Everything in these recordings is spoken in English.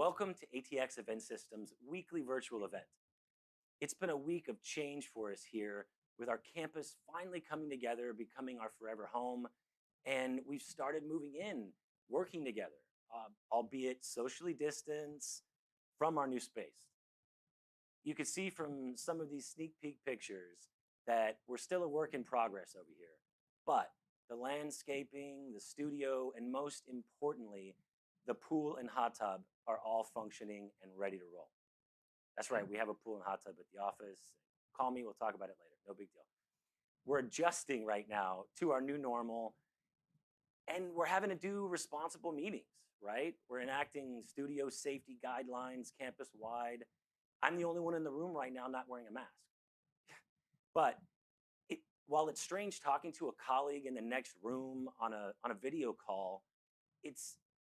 Welcome to ATX Event Systems' weekly virtual event. It's been a week of change for us here with our campus finally coming together, becoming our forever home, and we've started moving in, working together, albeit socially distanced from our new space. You can see from some of these sneak peek pictures that we're still a work in progress over here, but the landscaping, the studio, and most importantly, the pool and hot tub are all functioning and ready to roll. That's right, we have a pool and hot tub at the office. Call me, we'll talk about it later. No big deal. We're adjusting right now to our new normal, and we're having to do responsible meetings, right? We're enacting studio safety guidelines campus wide. I'm the only one in the room right now not wearing a mask. But while it's strange talking to a colleague in the next room on a video call,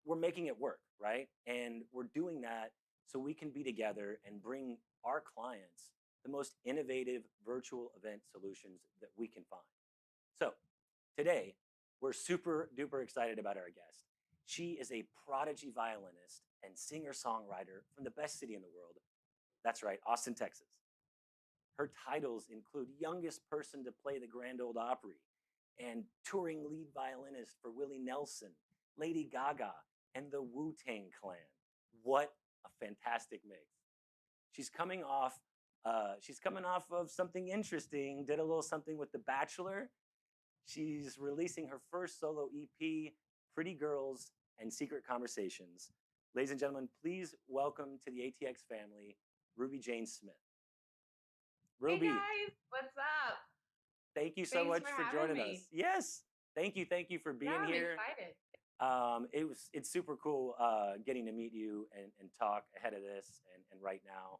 we're making it work, right? And we're doing that so we can be together and bring our clients the most innovative virtual event solutions that we can find. So today, we're super duper excited about our guest. She is a prodigy violinist and singer-songwriter from the best city in the world. That's right, Austin, Texas. Her titles include youngest person to play the Grand Ole Opry and touring lead violinist for Willie Nelson, Lady Gaga, and the Wu-Tang Clan. What a fantastic mix. She's coming off of something interesting, did a little something with The Bachelor. She's releasing her first solo EP, Pretty Girls and Secret Conversations. Ladies and gentlemen, please welcome to the ATX family, Ruby Jane Smith. Ruby. Hey guys, what's up? Thank you so much for joining us. Yes, thank you for being here. I'm excited. It's super cool getting to meet you and talk ahead of this and right now.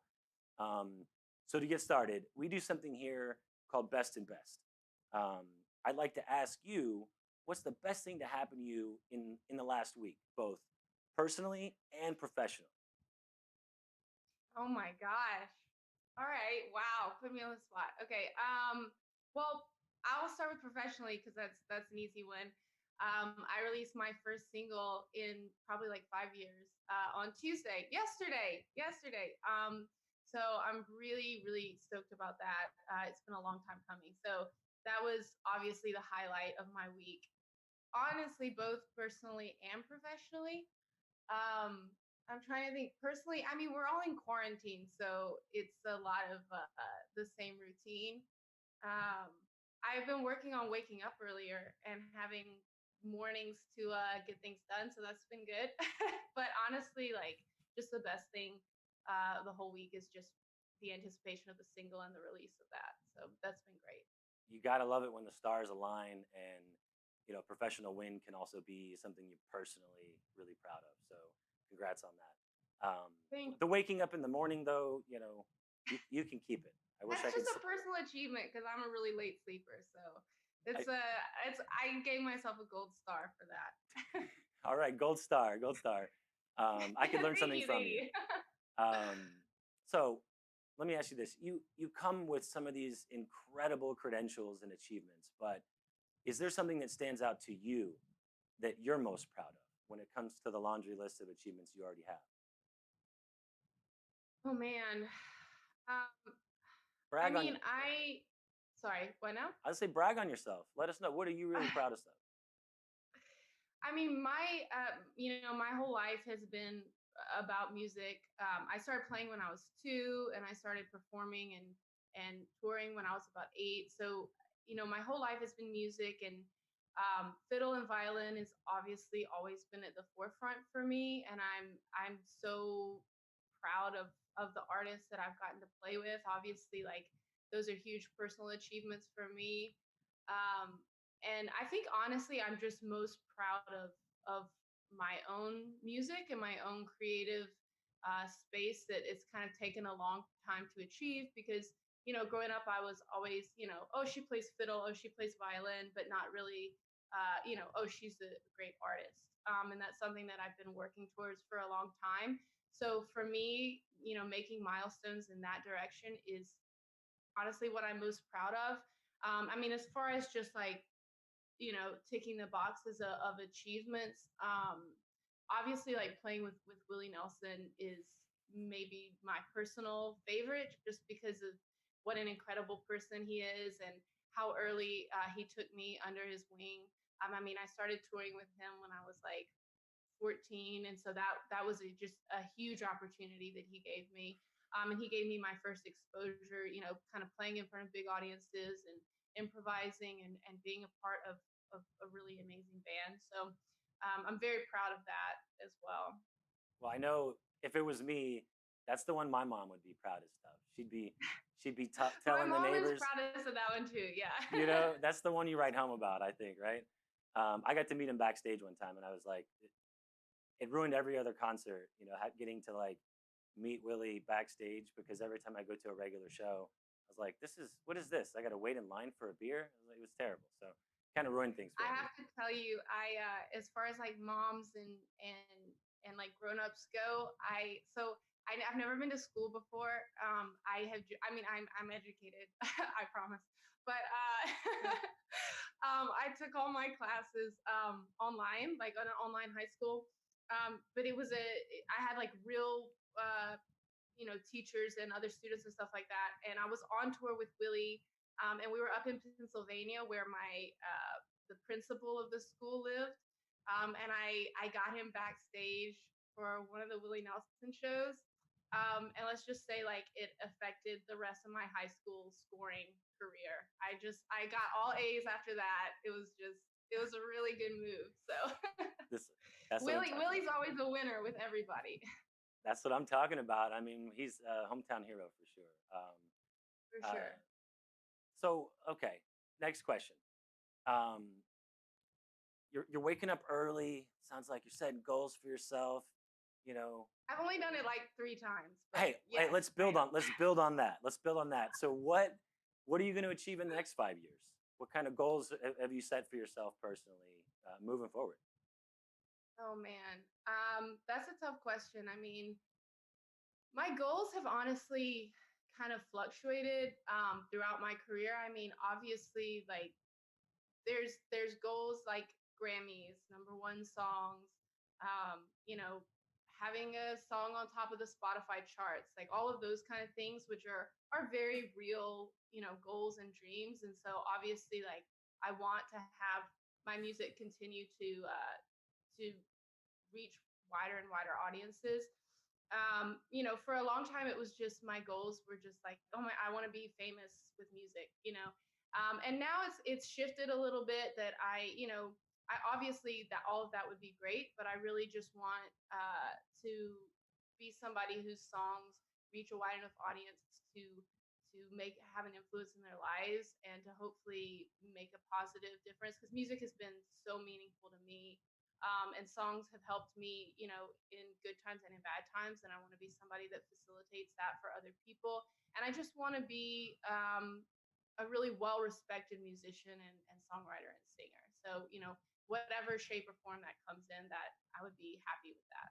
So to get started, we do something here called Best and Best. I'd like to ask you, what's the best thing to happen to you in the last week, both personally and professionally? Oh my gosh. All right. Wow. Put me on the spot. Okay. Well, I'll start with professionally because that's an easy one. I released my first single in probably like 5 years on Tuesday, yesterday. So I'm really, really stoked about that. It's been a long time coming. So that was obviously the highlight of my week. Honestly, both personally and professionally. Um, I'm trying to think personally. I mean, we're all in quarantine, so it's a lot of the same routine. Um, I've been working on waking up earlier and having mornings to get things done, so that's been good. But honestly, like just the best thing the whole week is just the anticipation of the single and the release of that. So that's been great. You gotta love it when the stars align, and professional win can also be something you're personally really proud of. So congrats on that. The waking up in the morning, though, you can keep it. I wish I That's could. just a personal achievement because I'm a really late sleeper. So I gave myself a gold star for that. All right, gold star, gold star. I could learn something from you. So let me ask you this: you come with some of these incredible credentials and achievements, but is there something that stands out to you that you're most proud of when it comes to the laundry list of achievements you already have? Oh man. I Brag on. mean, sorry, what now? I'd say brag on yourself. Let us know, what are you really proudest of? I mean, my whole life has been about music. I started playing when I was 2, and I started performing and touring when I was about 8. So, my whole life has been music, and fiddle and violin has obviously always been at the forefront for me. And I'm so proud of the artists that I've gotten to play with. Obviously, like those are huge personal achievements for me. Um, and I think honestly, I'm just most proud of my own music and my own creative space that it's kind of taken a long time to achieve because growing up I was always oh, she plays fiddle, oh, she plays violin, but not really oh, she's a great artist. And that's something that I've been working towards for a long time. So for me, making milestones in that direction is honestly what I'm most proud of. I mean, as far as just like ticking the boxes of achievements. obviously like playing with Willie Nelson is maybe my personal favorite just because of what an incredible person he is and how early he took me under his wing. I mean, I started touring with him when I was like 14, and so that was just a huge opportunity that he gave me. And he gave me my first exposure, kind of playing in front of big audiences and improvising and being a part of a really amazing band. So I'm very proud of that as well. Well, I know if it was me, that's the one my mom would be proudest of. She'd be My telling the mom is neighbors, proudest of that one too. Yeah. that's the one you write home about, I think, right? I got to meet him backstage one time, and I was like, it ruined every other concert, getting to like meet Willie backstage because every time I go to a regular show, I was like, what is this? I got to wait in line for a beer. It was terrible. So kind of ruined things I for me. have to tell you, as far as like moms and like grown-ups go, I've never been to school before. I mean, I'm educated, I promise. But I took all my classes online, like on an online high school. But I had like real teachers and other students and stuff like that. And I was on tour with Willie, and we were up in Pennsylvania where my the principal of the school lived. And I got him backstage for one of the Willie Nelson shows. And let's just say like it affected the rest of my high school scoring career. I got all A's after that. It was a really good move. So This that's what I'm talking Willie's about. always a winner with everybody. That's what I'm talking about. I mean, he's a hometown hero for sure. For Uh, sure. so okay, next question. Um, you're waking up early. Sounds like you're setting goals for yourself. You know, I've only done it like 3 times, but hey, yes, I know. let's build on that. Let's build on that. So what are you going to achieve in the next 5 years? What kind of goals have you set for yourself personally moving forward? Oh man, that's a tough question. I mean, my goals have honestly kind of fluctuated throughout my career. I mean, obviously, like there's goals like Grammys, #1 songs, having a song on top of the Spotify charts, like all of those kind of things, which are very real, goals and dreams. And so obviously, like I want to have my music continue to reach wider and wider audiences. For a long time, it was just my goals were just like, oh my, I want to be famous with music. And now it's shifted a little bit that I obviously that all of that would be great, but I really just want to be somebody whose songs reach a wide enough audience to make have an influence in their lives and to hopefully make a positive difference because music has been so meaningful to me, and songs have helped me, in good times and in bad times. And I want to be somebody that facilitates that for other people. And I just want to be a really well respected musician and songwriter and singer. So, whatever shape or form that comes in, that I would be happy with that.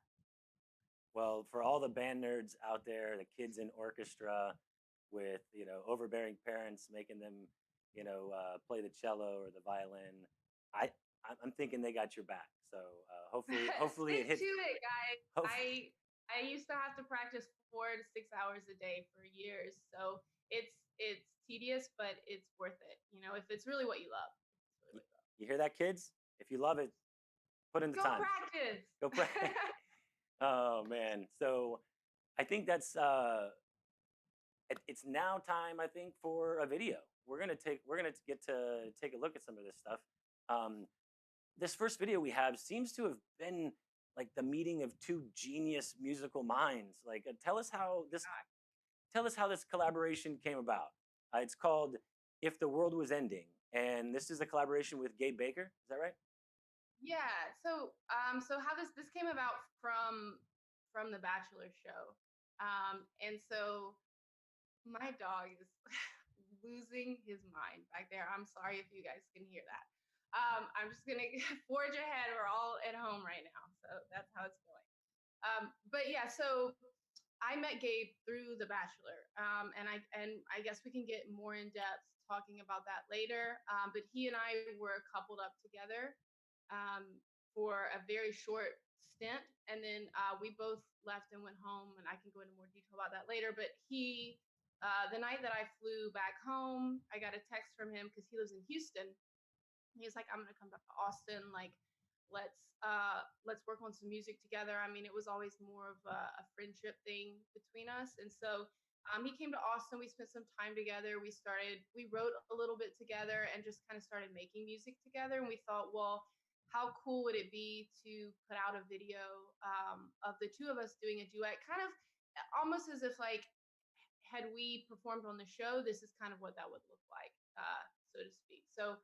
Well, for all the band nerds out there, the kids in orchestra with overbearing parents making them play the cello or the violin, I I'm thinking they got your back. So hopefully it Stick hits. to it, guys. Hope, I used to have to practice 4 to 6 hours a day for years. So it's tedious, but it's worth it. If it's really what you love. It's really what you love. you hear that, kids? If you love it, put in the Go time. practice. Go play. Oh man. So I think it's now time, I think, for a video. We're gonna get to take a look at some of this stuff. Um, this first video we have seems to have been like the meeting of two genius musical minds. Like, tell us how this collaboration came about. It's called "If the World Was Ending," and this is a collaboration with Gabe Baker. Is that right? Yeah. So how this came about from the Bachelor show, and so my dog is losing his mind back there. I'm sorry if you guys can hear that. I'm just gonna forge ahead. We're all at home right now, so that's how it's going. But yeah, so I met Gabe through The Bachelor, and I guess we can get more in depth talking about that later. But he and I were coupled up together, um, for a very short stint, and then we both left and went home, and I can go into more detail about that later. But the night that I flew back home, I got a text from him because he lives in Houston. He was like, "I'm gonna come to Austin. Like, let's work on some music together." I mean, it was always more of a friendship thing between us, and so he came to Austin. We spent some time together. We wrote a little bit together, and just kind of started making music together. And we thought, well, how cool would it be to put out a video of the two of us doing a duet, kind of almost as if like had we performed on the show, this is kind of what that would look like, so to speak. So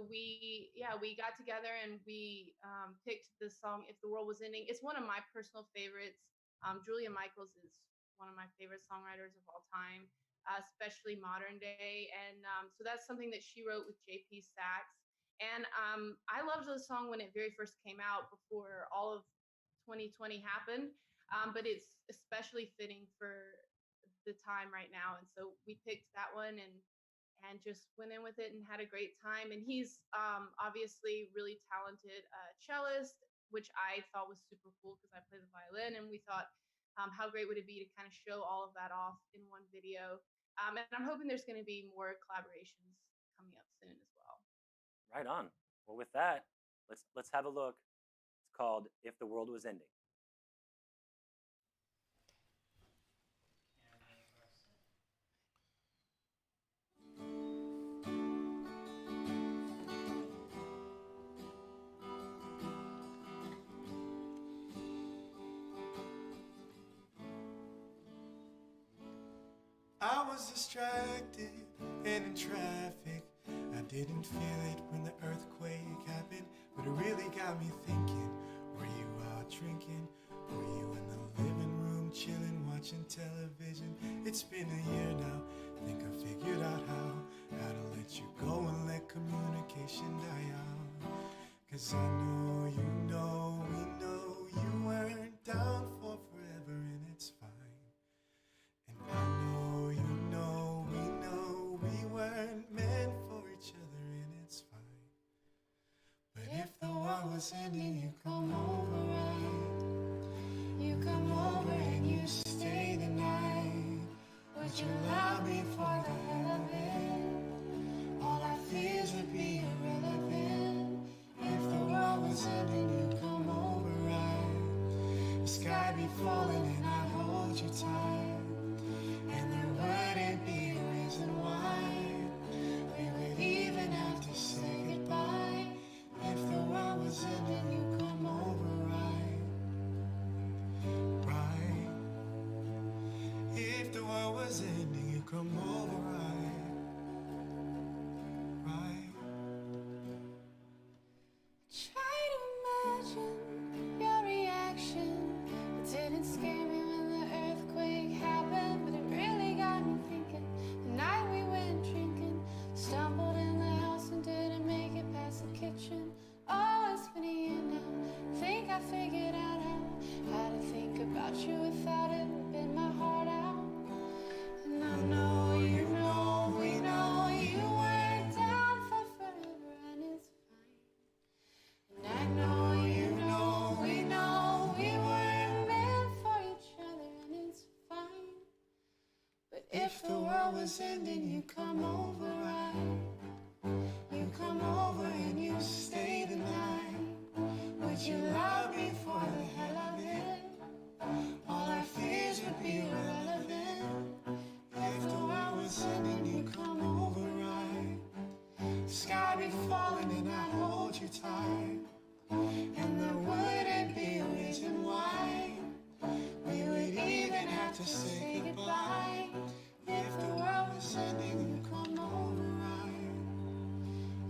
we got together and we picked the song "If the World Was Ending." It's one of my personal favorites. Julia Michaels is one of my favorite songwriters of all time, especially modern day. And so that's something that she wrote with J.P. Sachs. And I loved the song when it very first came out before all of 2020 happened. But it's especially fitting for the time right now. And so we picked that one and just went in with it and had a great time. And he's obviously really talented cellist, which I thought was super cool because I play the violin. And we thought, how great would it be to kind of show all of that off in one video? And I'm hoping there's going to be more collaborations coming up soon as well. Right on. Well, with that, let's have a look. It's called "If the World Was Ending." I was distracted and in traffic. I didn't feel it when the earthquake happened, but it really got me thinking. Were you out drinking? Were you in the living room chilling, watching television? It's been a year now. Think I figured out how to let you go and let communication die out. 'Cause I know you know, we know you weren't down for forever, and it's fine. And I know you know, we know we weren't meant for each other, and it's fine. But if the world was ending, you come over, right? You come over and you stay the night. Would you love me for the hell of it? All our fears would be irrelevant. If the world was ending, you come over, right? The sky be falling and I'd hold you tight. And there wouldn't be a reason why we would even have to say goodbye. If the world was ending, you come over, right? Right. If the world was ending, you come over, right? Right. Try to imagine your reaction. It didn't scare me when the earthquake happened, but it really got me thinking. The night we went drinking, stumbled in the house and didn't make it past the kitchen. Oh, it's been a year now. Think I figured out how to think about you without it ripping my heart out. And I know you know, we know you weren't down for forever, and it's fine. And I know you know, we know we weren't meant for each other, and it's fine. But if the world was ending, you come over, right? You come over and you stay the night. Would you love me for the hell of it? All our fears would be irrelevant. If the world was ending, you come over, right? The sky be falling and I'd hold you tight. And there wouldn't be a reason why we would even have to say goodbye. If the world was ending, you come over, right?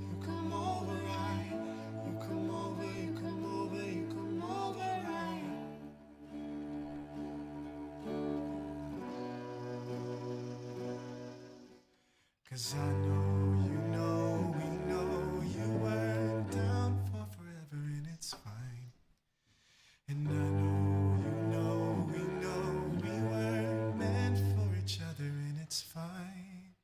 You come over, right? You come over, you come over, you come over, right? 'Cause I know, we know you weren't down for forever, and it's fine. And I know, we know we weren't meant for each other, and it's fine.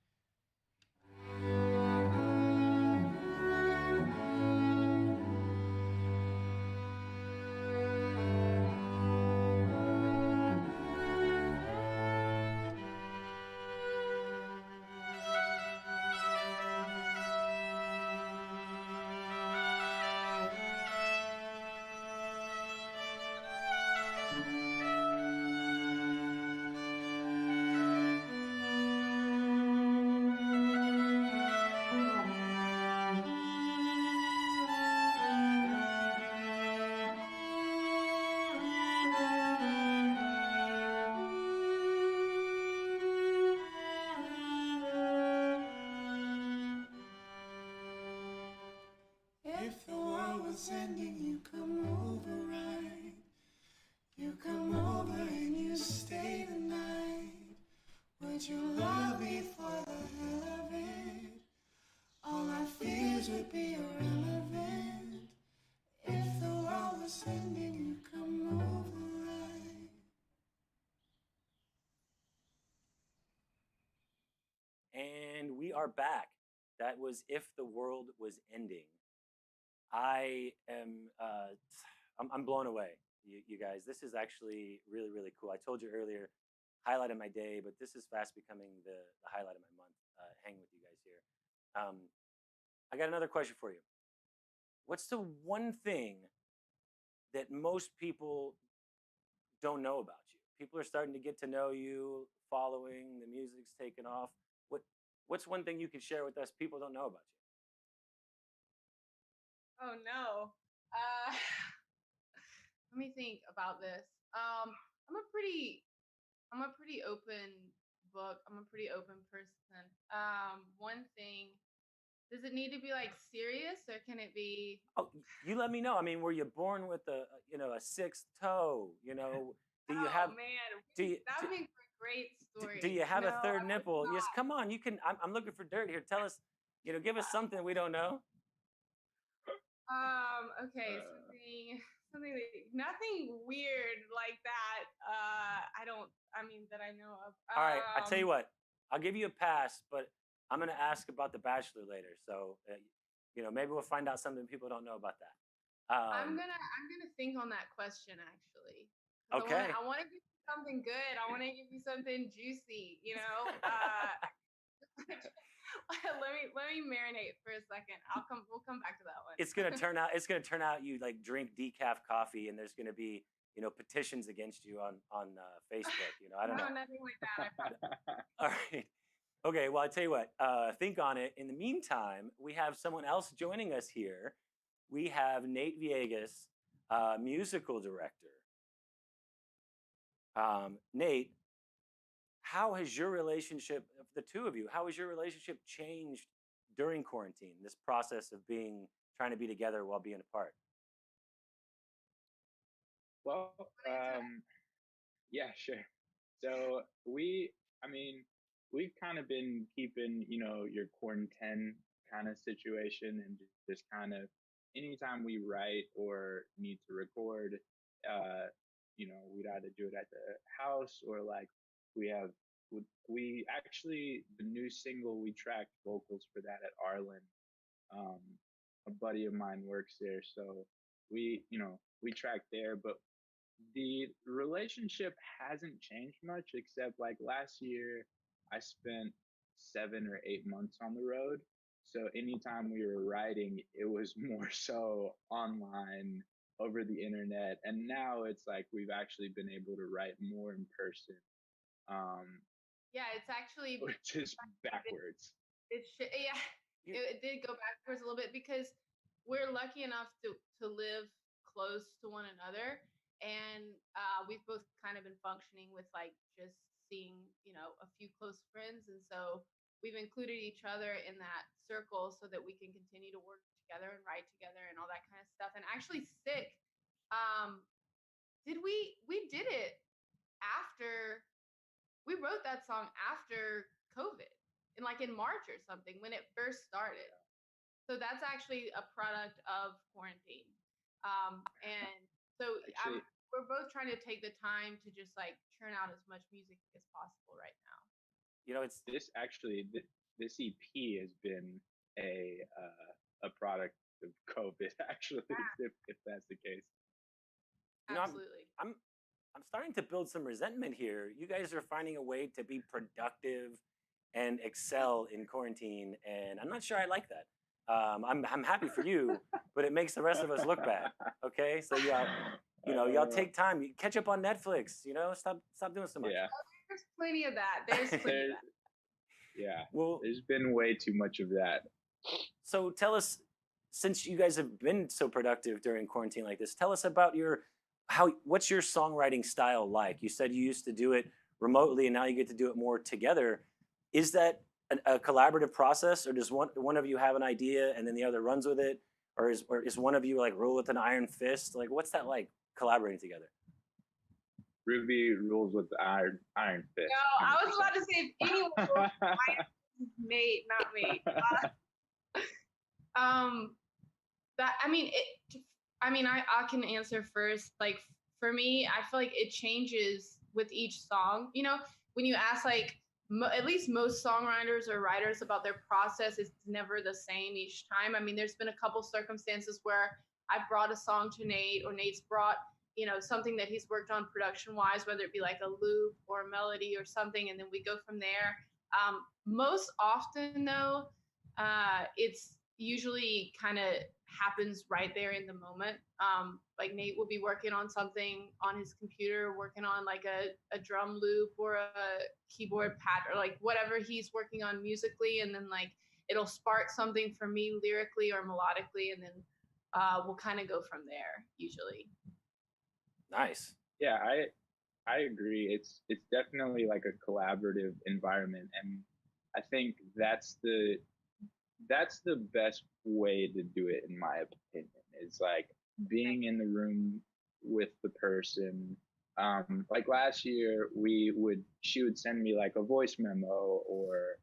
was ending, you come over right. You come over and you stay the night. Would you love me for the hell of it? All our fears would be irrelevant. If the world was ending, you come over right. And we are back. That was If the World Was Ending. I am, I'm blown away, you guys. This is actually really, really cool. I told you earlier, highlight of my day, but this is fast becoming the highlight of my month, hanging with you guys here. I got another question for you. What's the one thing that most people don't know about you? People are starting to get to know you, following, the music's taken off. What what's one thing you can share with us people don't know about you? Oh no. Uh, let me think about this. I'm a pretty open book. I'm a pretty open person. One thing, does it need to be like serious or can it be? Oh, you let me know. I mean, were you born with a sixth toe? Do you Oh have man, do you that do, would make for great do stories. you have a No, third I would nipple? Yes, not. come on. You can. I'm looking for dirt here. Tell us. Give us something we don't know. Okay, something nothing weird like that. I don't. I mean that I know of. All right. I tell you what. I'll give you a pass, but I'm gonna ask about The Bachelor later. So, maybe we'll find out something people don't know about that. I'm gonna think on that question actually, because Okay. I want to give you something good. I want to give you something juicy. Let me marinate for a second. We'll come back to that one. It's gonna turn out. It's gonna turn out you like drink decaf coffee, and there's gonna be petitions against you on Facebook. I don't No, know. nothing like that. I promise. All right. Okay. Well, I tell you what. Think on it. In the meantime, we have someone else joining us here. We have Nate Viegas, musical director. Nate, how has your relationship, of the two of you, how has your relationship changed during quarantine? This process of trying to be together while being apart. Well, yeah, sure. So I mean, we've kind of been keeping, your quarantine kind of situation and just kind of anytime we write or need to record, we'd either do it at the house or like we have, we actually, the new single, we tracked vocals for that at Arlen. Um, a buddy of mine works there. So we tracked there, but the relationship hasn't changed much except like last year I spent 7 or 8 months on the road. So anytime we were writing, it was more so online over the internet. And now it's like we've actually been able to write more in person, um, Yeah, it's actually which is backwards. yeah, You, it did go backwards a little bit because we're lucky enough to live close to one another, and we've both kind of been functioning with like just seeing a few close friends, and so we've included each other in that circle so that we can continue to work together and write together and all that kind of stuff. And actually, sick. Um, did we did it after we wrote that song after COVID, in March or something when it first started. So that's actually a product of quarantine. And so Actually, we're both trying to take the time to just like churn out as much music as possible right now. it's this EP has been a product of COVID. Actually, if that's the case. you know, I'm Absolutely. I'm I'm starting to build some resentment here. You guys are finding a way to be productive and excel in quarantine, and I'm not sure I like that. I'm happy for you, but it makes the rest of us look bad. Okay, so y'all take time, you catch up on Netflix. Stop doing so much. Yeah, There's plenty of that. There's plenty of that. yeah. Well, There's been way too much of that. so tell us, since you guys have been so productive during quarantine like this, tell us about what's your songwriting style like? You said you used to do it remotely and now you get to do it more together. Is that a collaborative process, or does one of you have an idea and then the other runs with it? or is one of you like rule with an iron fist? Like, what's that like collaborating together? Ruby rules with the iron fist. No, I was about to say if anyone rules with iron fist, Nate, not me. That I mean, I can answer first. Like for me, I feel like it changes with each song. You know, when you ask like at least most songwriters or writers about their process, it's never the same each time. I mean, there's been a couple circumstances where I brought a song to Nate, or Nate's brought something that he's worked on production wise, whether it be like a loop or a melody or something, and then we go from there. Most often though, it's usually kind of happens right there in the moment. Like Nate will be working on something on his computer, working on like a drum loop or a keyboard pad or like whatever he's working on musically, and then like it'll spark something for me lyrically or melodically, and then we'll kind of go from there usually. Nice. Yeah, I agree. It's definitely like a collaborative environment, and I think that's the best way to do it, in my opinion. Is like being in the room with the person. Like last year, she would send me like a voice memo, or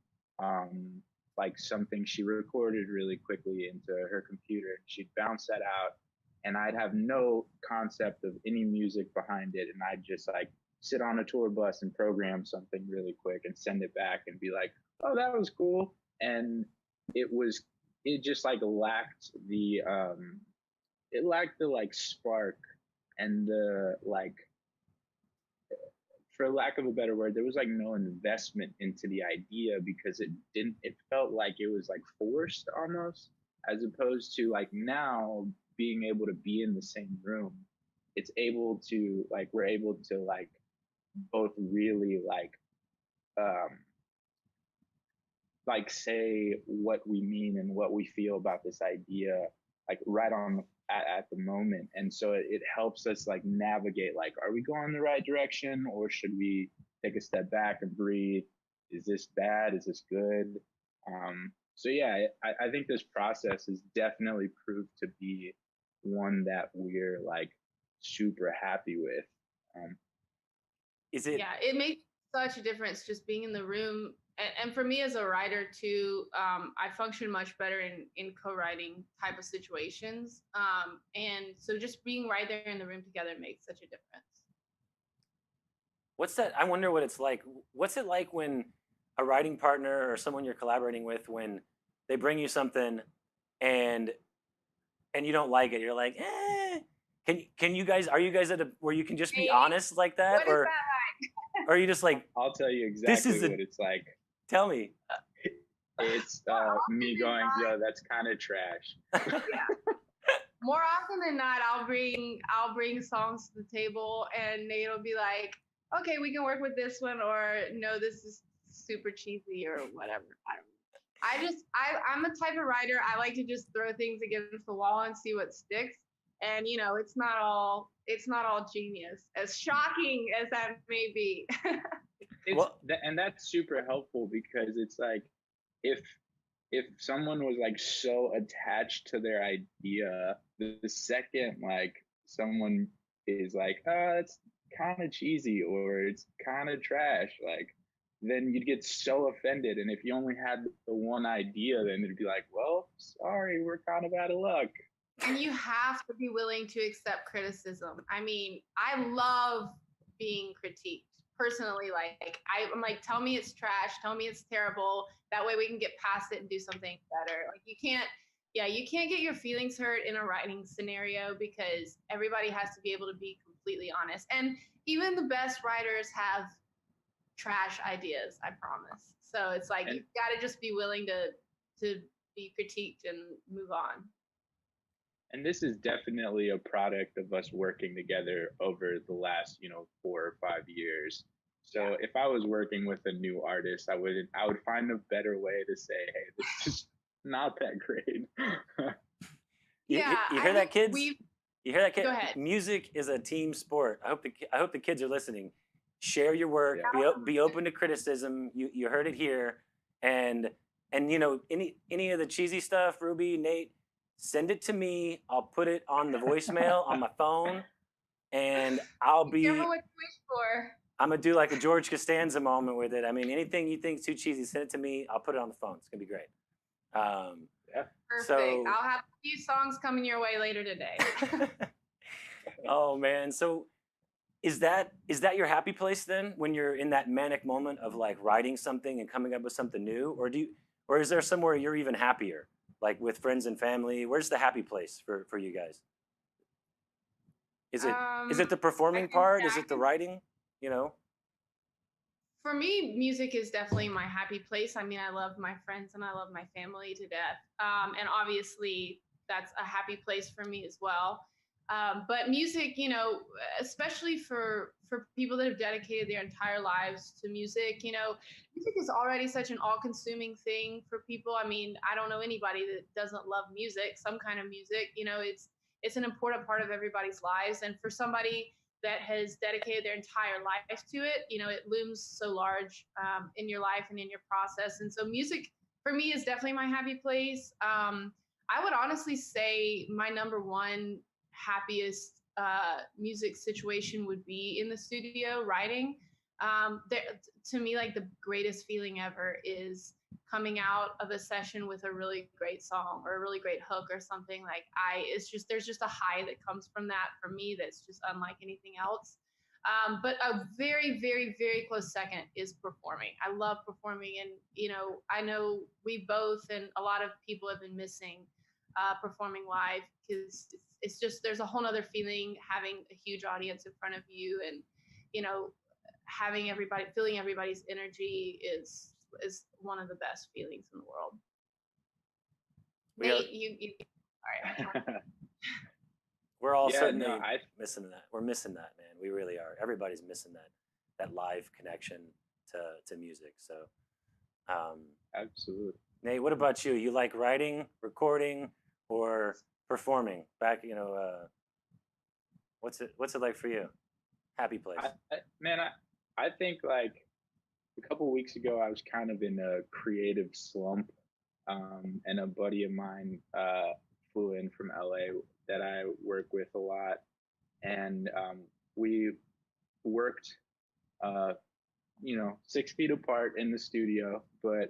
like something she recorded really quickly into her computer, and she'd bounce that out, and I'd have no concept of any music behind it, and I'd just like sit on a tour bus and program something really quick and send it back and be like, "Oh, that was cool." And it just like it lacked the like spark and the like, for lack of a better word, there was like no investment into the idea, because it felt like it was like forced almost, as opposed to like now being able to be in the same room. We're able to like both really um like say what we mean and what we feel about this idea, like right on at the moment. And so it helps us like navigate, like, are we going the right direction, or should we take a step back and breathe? Is this bad? Is this good? So yeah, I think this process has definitely proved to be one that we're like super happy with. Is it? Yeah, it makes such a difference just being in the room. And for me as a writer too, I function much better in co-writing type of situations. And so just being right there in the room together makes such a difference. What's that? I wonder what it's like. What's it like when a writing partner or someone you're collaborating with, when they bring you something and you don't like it? You're like, eh. Can you guys, are you guys at a where you can just be honest like that, What is that like? or are you just like, I'll tell you this exactly is the, what it's like. tell me. It's me going, yo, that's kind of trash. Yeah. More often than not, I'll bring songs to the table, and Nate will be like, okay, we can work with this one, or no, this is super cheesy or whatever. I'm a type of writer. I like to just throw things against the wall and see what sticks. And it's not all genius, as shocking as that may be. And that's super helpful, because it's like, if someone was like so attached to their idea, the second like someone is like, oh, it's kind of cheesy or it's kind of trash, like, then you'd get so offended. And if you only had the one idea, then it'd be like, well, sorry, we're kind of out of luck. And you have to be willing to accept criticism. I mean, I love being critiqued personally. Like I'm like, tell me it's trash, tell me it's terrible. That way we can get past it and do something better. Like you can't get your feelings hurt in a writing scenario, because everybody has to be able to be completely honest. And even the best writers have trash ideas, I promise. So it's like, you've got to just be willing to be critiqued and move on. And this is definitely a product of us working together over the last 4 or 5 years. So if I was working with a new artist, I would find a better way to say, hey, this is not that great. You hear that, kids? You hear that, kid? Go ahead. Music is a team sport. I hope the kids are listening. Share your work. Yeah. Be open to criticism. You heard it here, and any of the cheesy stuff, Ruby, Nate, send it to me. I'll put it on the voicemail on my phone, and I'll Be be. careful what you wish for. I'm gonna do like a George Costanza moment with it. I mean, anything you think's too cheesy, send it to me. I'll put it on the phone. It's gonna be great. Yeah. Perfect. So, I'll have a few songs coming your way later today. oh man. So is that your happy place then when you're in that manic moment of like writing something and coming up with something new? Or is there somewhere you're even happier? Like with friends and family? Where's the happy place for you guys? Is it the performing part? Is it the writing? You know? For me, music is definitely my happy place. I mean, I love my friends and I love my family to death. And obviously, that's a happy place for me as well. But music, especially for people that have dedicated their entire lives to music, music is already such an all-consuming thing for people. I mean, I don't know anybody that doesn't love music, some kind of music. It's an important part of everybody's lives, and for somebody that has dedicated their entire life to it, it looms so large in your life and in your process. And so music for me is definitely my happy place. I would honestly say my number one happiest music situation would be in the studio writing. To me, like the greatest feeling ever is coming out of a session with a really great song or a really great hook or something. Like there's just a high that comes from that for me that's just unlike anything else. But a very, very, very close second is performing. I love performing, and I know we both and a lot of people have been missing performing live, because it's just, there's a whole nother feeling having a huge audience in front of you, and feeling everybody's energy is one of the best feelings in the world. Nate, you all right. We're all Yeah, certainly no, missing that. We're missing that, man. We really are. Everybody's missing that live connection to music. So, absolutely. Nate, what about you? You like writing, recording, or performing? What's it like for you? Happy place. I think like a couple weeks ago, I was kind of in a creative slump, and a buddy of mine flew in from LA that I work with a lot, and we worked, 6 feet apart in the studio, but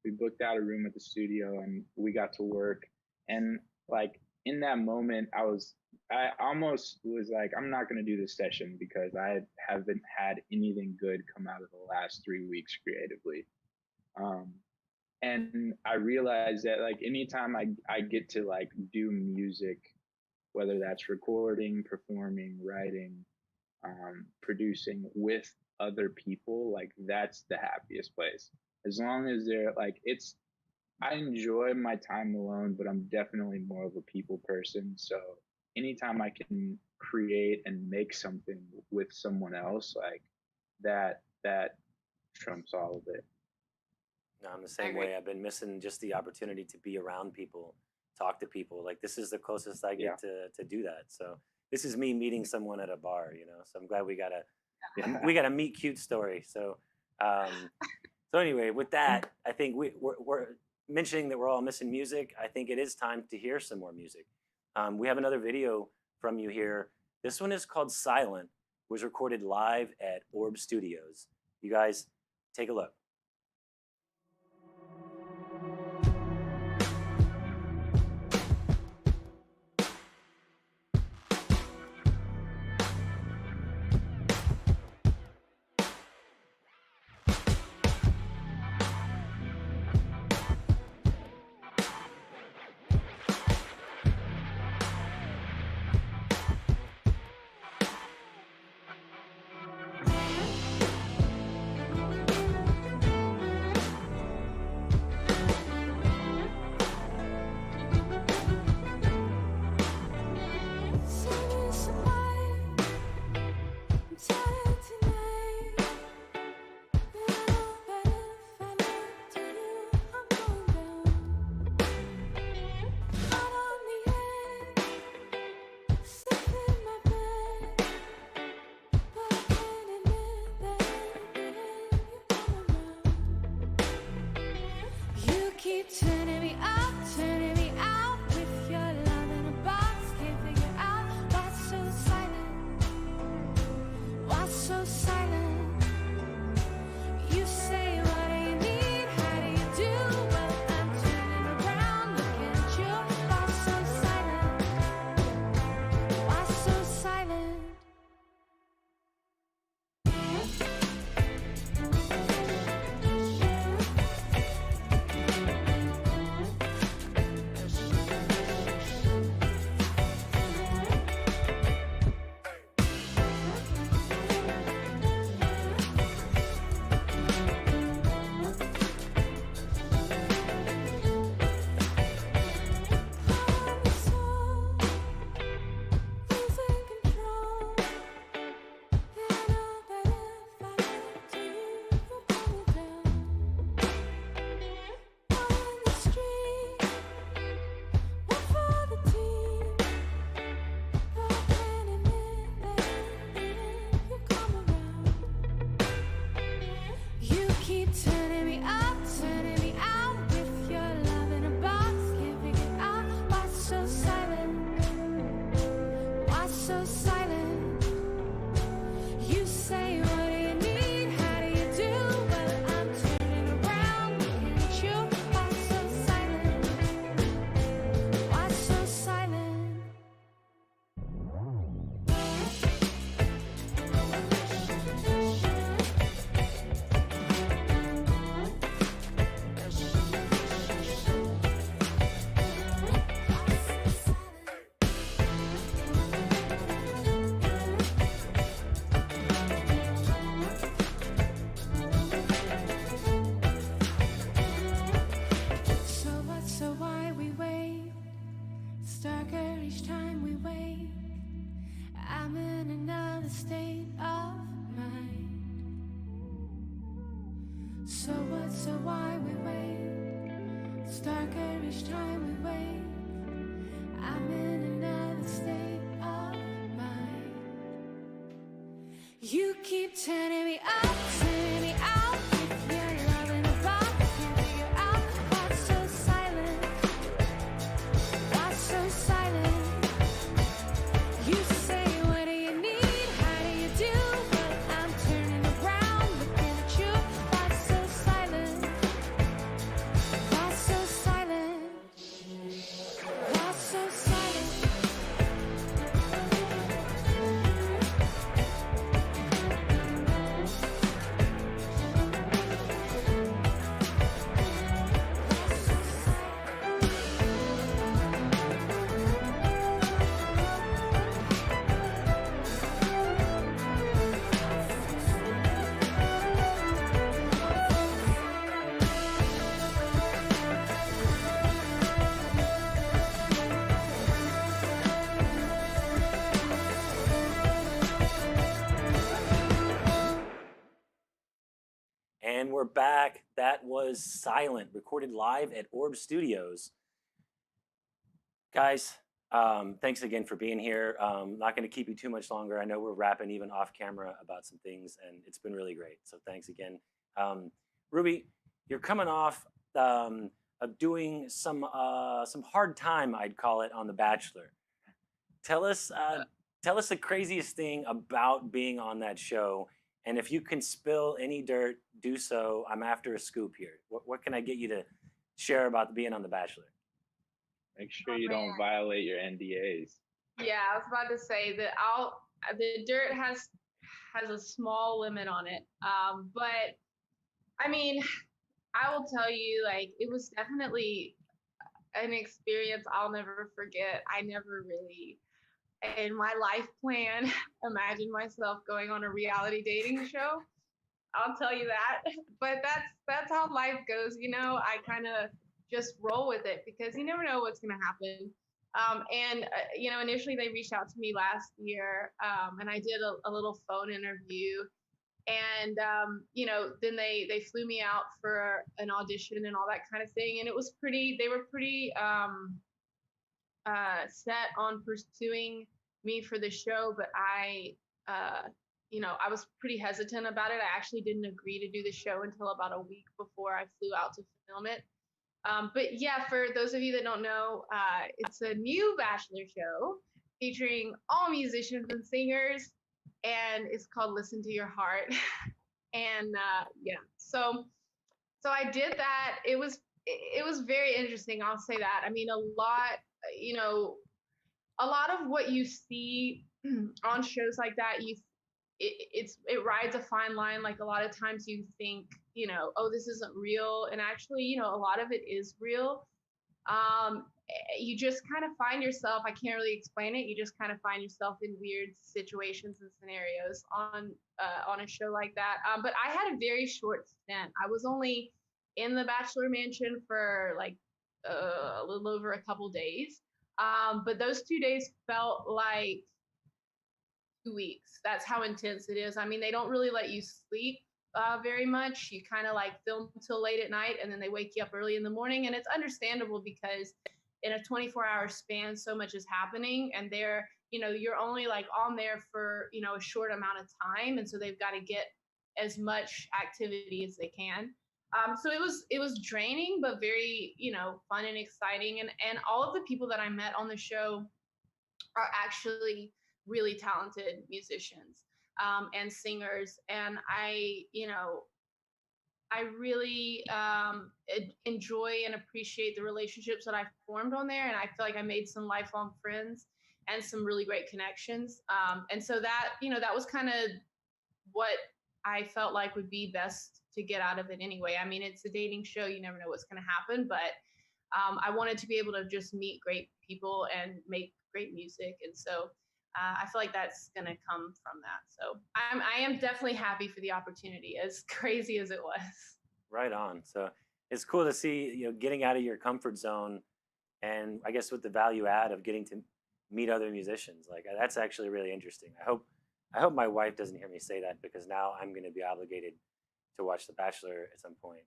we booked out a room at the studio and we got to work. And like in that moment, I almost was like, I'm not going to do this session because I haven't had anything good come out of the last 3 weeks creatively. And I realized that like anytime I get to like do music, whether that's recording, performing, writing, producing with other people, like that's the happiest place. As long as they're like, I enjoy my time alone, but I'm definitely more of a people person. So anytime I can create and make something with someone else, like that trumps all of it. No, I'm the same way. I've been missing just the opportunity to be around people, talk to people. Like this is the closest I get to do that. So this is me meeting someone at a bar, So I'm glad we got a meet cute story. So, so anyway, with that, I think we're mentioning that we're all missing music. I think it is time to hear some more music. We have another video from you here. This one is called Silent. It was recorded live at Orb Studios. You guys take a look. darker each time we wake. I'm in another state of mind. So what, so why we wait? It's darker each time we wake. I'm in another state of mind. You keep turning me up, turning me out. If you're loving about, can't figure out what's so silent. What's so silent? You say, what do you need? How do you do? But I'm turning around, looking at you. What's so silent? What's so silent? What's so silent? And we're back. That was Silent, recorded live at Orb Studios. Guys, thanks again for being here. Not going to keep you too much longer. I know we're rapping even off camera about some things, and it's been really great. So thanks again. Ruby, you're coming off of doing some hard time, I'd call it, on The Bachelor. Tell us the craziest thing about being on that show. And if you can spill any dirt, do so. I'm after a scoop here. What can I get you to share about being on The Bachelor? Make sure you don't violate your NDAs. Yeah, I was about to say that the dirt has a small limit on it. But I mean, I will tell you, like, it was definitely an experience I'll never forget. I never really, in my life plan, imagined myself going on a reality dating show. I'll tell you that. But that's how life goes, you know. I kind of just roll with it because you never know what's going to happen. You know, initially they reached out to me last year, and I did a little phone interview, and you know, then they flew me out for an audition and all that kind of thing, and it was pretty. They were pretty set on pursuing me for the show, but you know, I was pretty hesitant about it. I actually didn't agree to do the show until about a week before I flew out to film it. But yeah, for those of you that don't know, it's a new Bachelor show featuring all musicians and singers, and it's called Listen to Your Heart. And yeah, so I did that. It was very interesting. I'll say that. I mean, a lot, you know, a lot of what you see on shows like that, it rides a fine line. Like a lot of times you think, you know, oh, this isn't real, and actually, you know, a lot of it is real. You just kind of find yourself, I can't really explain it, you just kind of find yourself in weird situations and scenarios on a show like that. But I had a very short stint. I was only in the Bachelor Mansion for like a little over a couple days. But those 2 days felt like 2 weeks. That's how intense it is. I mean, they don't really let you sleep very much. You kind of like film till late at night, and then they wake you up early in the morning. And it's understandable because in a 24-hour span, so much is happening, and they're, you know, you're only like on there for, you know, a short amount of time, and so they've got to get as much activity as they can. So it was draining, but very, you know, fun and exciting. And all of the people that I met on the show are actually really talented musicians and singers. And you know, I really enjoy and appreciate the relationships that I've formed on there. And I feel like I made some lifelong friends and some really great connections. And so that, you know, that was kind of what I felt like would be best to get out of it anyway. I mean, it's a dating show. You never know what's going to happen, but I wanted to be able to just meet great people and make great music. And so I feel like that's going to come from that. So I am definitely happy for the opportunity, as crazy as it was. Right on. So it's cool to see, you know, getting out of your comfort zone and I guess with the value add of getting to meet other musicians. Like that's actually really interesting. I hope my wife doesn't hear me say that because now I'm going to be obligated to watch The Bachelor at some point.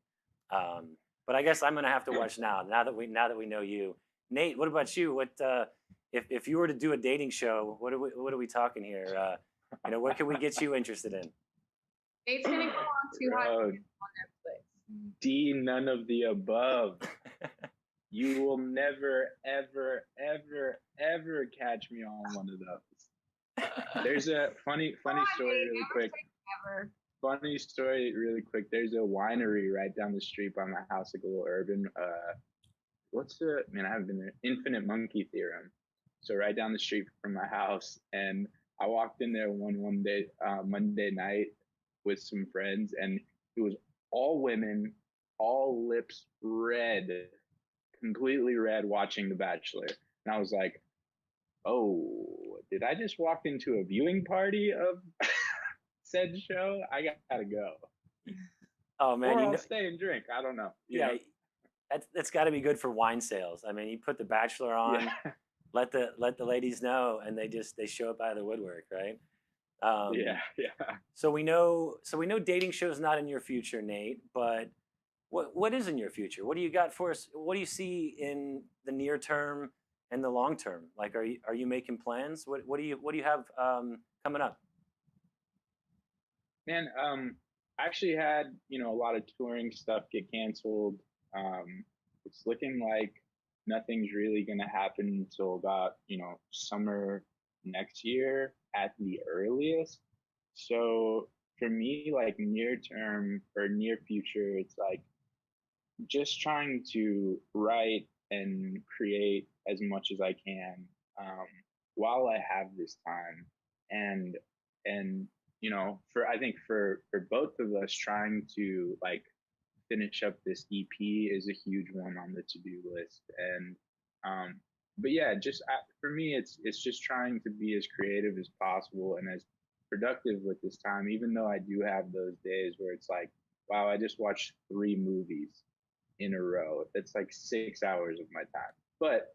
But I guess I'm going to have to watch now. Now that we know you, Nate. What about you? What if you were to do a dating show? What are we talking here? What can we get you interested in? Nate's gonna go on Too Hot to Bro, Handle on Netflix. D, none of the above. You will never, ever, ever, ever catch me on one of those. There's a funny story really quick. Ever. Funny story really quick. There's a winery right down the street by my house, like a little urban. I haven't been there. Infinite Monkey Theorem. So right down the street from my house, and I walked in there one day, Monday night, with some friends, and it was all women, all lips red, completely red, watching The Bachelor. And I was like, oh, did I just walk into a viewing party of said show? I gotta go. Oh man, Or I'll stay and drink. I don't know. Yeah, that's got to be good for wine sales. I mean, you put The Bachelor on, Yeah. let the ladies know, and they show up out of the woodwork, right? Yeah. So we know dating shows not in your future, Nate. But what is in your future? What do you got for us? What do you see in the near term and the long term? Like, are you making plans? What do you have coming up? Man, I actually had, a lot of touring stuff get canceled. It's looking like nothing's really going to happen until about, summer next year at the earliest. So for me, like near term or near future, it's like just trying to write and create as much as I can while I have this time, and and for I think for both of us, trying to like finish up this EP is a huge one on the to do list, and but yeah, just for me, it's just trying to be as creative as possible and as productive with this time, even though I do have those days where it's like, wow, I just watched 3 movies in a row. That's like 6 hours of my time. But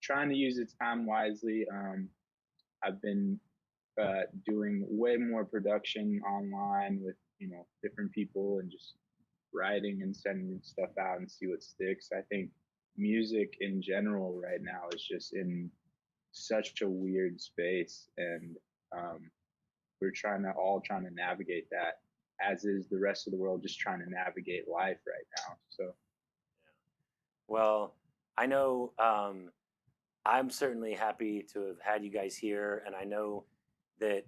trying to use its time wisely. I've been doing way more production online with different people and just writing and sending stuff out and see what sticks. I think music in general right now is just in such a weird space, and we're trying to navigate that, as is the rest of the world just trying to navigate life right now. So Well, I know I'm certainly happy to have had you guys here, and I know that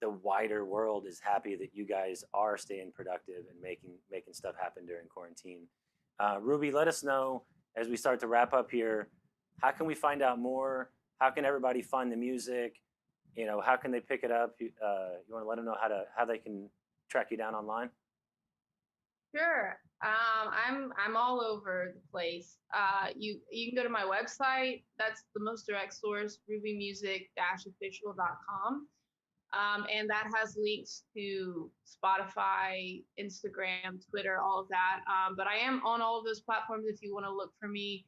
the wider world is happy that you guys are staying productive and making stuff happen during quarantine. Ruby, let us know as we start to wrap up here. How can we find out more? How can everybody find the music? How can they pick it up? You want to let them know how they can track you down online? Sure. I'm all over the place. You can go to my website. That's the most direct source, rubymusic-official.com. And that has links to Spotify, Instagram, Twitter, all of that. But I am on all of those platforms if you want to look for me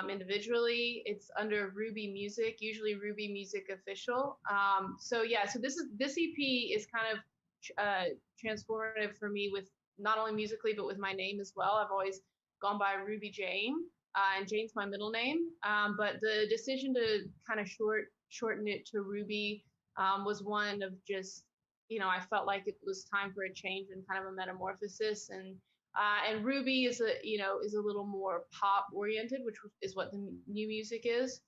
individually. It's under Ruby Music, usually Ruby Music Official. So this EP is kind of transformative for me, with not only musically but with my name as well. I've always gone by Ruby Jane, and Jane's my middle name. But the decision to kind of shorten it to Ruby was one of just, I felt like it was time for a change and kind of a metamorphosis. And Ruby is a little more pop oriented, which is what the new music is.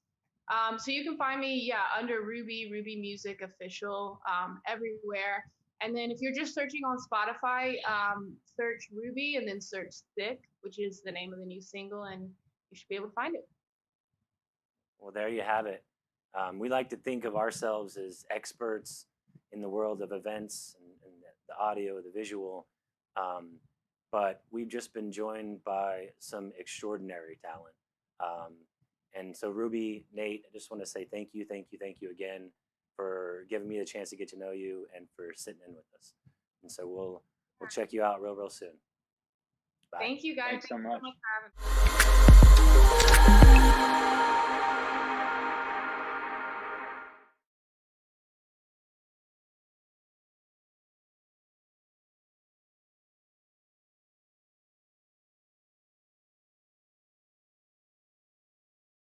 So you can find me, under Ruby Music Official, everywhere. And then if you're just searching on Spotify, search Ruby and then search Thick, which is the name of the new single, and you should be able to find it. Well, there you have it. We like to think of ourselves as experts in the world of events and the audio, the visual, but we've just been joined by some extraordinary talent. And so, Ruby, Nate, I just want to say thank you again for giving me the chance to get to know you and for sitting in with us. And so we'll check you out real soon. Bye. Thank you guys. Thanks so much. for having me.